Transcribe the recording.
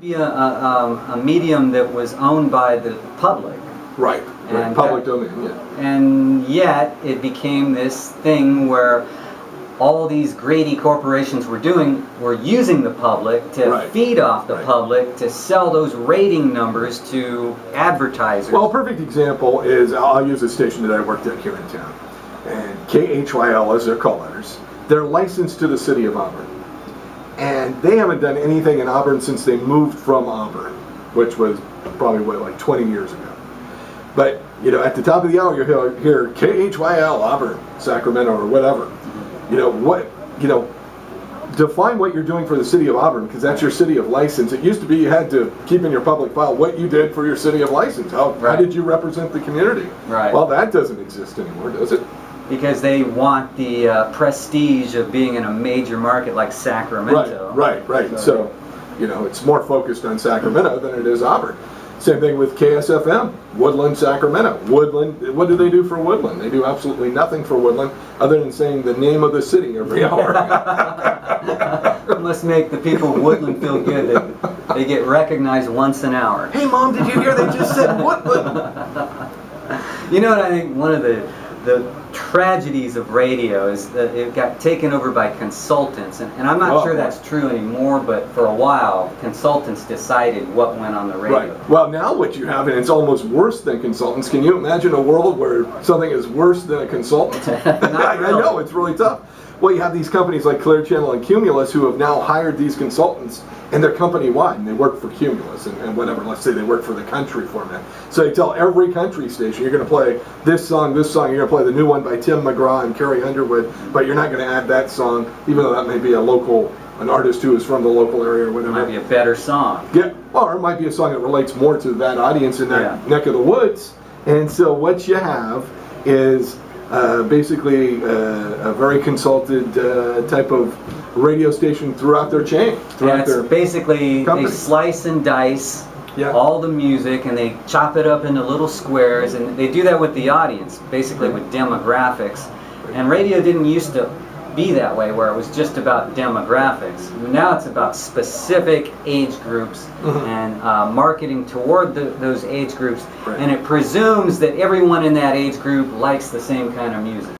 be a medium that was owned by the public. Right. And public domain, yeah. And yet it became this thing where all these greedy corporations were using the public to feed off the public to sell those rating numbers to advertisers. Well, a perfect example is, I'll use a station that I worked at here in town. And KHYL, as their call letters, they're licensed to the city of Auburn. And they haven't done anything in Auburn since they moved from Auburn, which was probably, what, like 20 years ago. But, you know, at the top of the hour, you'll hear KHYL, Auburn, Sacramento, or whatever. Define what you're doing for the city of Auburn, because that's your city of license. It used to be you had to keep in your public file what you did for your city of license. How did you represent the community? Right. Well, that doesn't exist anymore, does it? Because they want the prestige of being in a major market like Sacramento. Right. So, you know, it's more focused on Sacramento than it is Auburn. Same thing with KSFM, Woodland, Sacramento. Woodland, what do they do for Woodland? They do absolutely nothing for Woodland other than saying the name of the city every hour. It must make the people of Woodland feel good that they get recognized once an hour. Hey Mom, did you hear they just said Woodland? You know what I think one of the tragedies of radio is that it got taken over by consultants, and I'm not sure that's true anymore, but for a while consultants decided what went on the radio. Right. Well, now what you have, and it's almost worse than consultants. Can you imagine a world where something is worse than a consultant? Not really. I know, it's really tough. Well, you have these companies like Clear Channel and Cumulus who have now hired these consultants, and they're company-wide, and they work for Cumulus and whatever. Let's say they work for the country format. So they tell every country station, you're going to play this song, you're going to play the new one by Tim McGraw and Carrie Underwood, but you're not going to add that song, even though that may be an artist who is from the local area or whatever. It might be a better song. Yeah, or it might be a song that relates more to that audience in that neck of the woods. And so what you have is basically a very consulted type of radio station throughout their chain. Basically, company. They slice and dice all the music and they chop it up into little squares, and they do that with the audience, basically with demographics. And radio didn't used to be that way, where it was just about demographics. Now it's about specific age groups and marketing toward those age groups, and it presumes that everyone in that age group likes the same kind of music.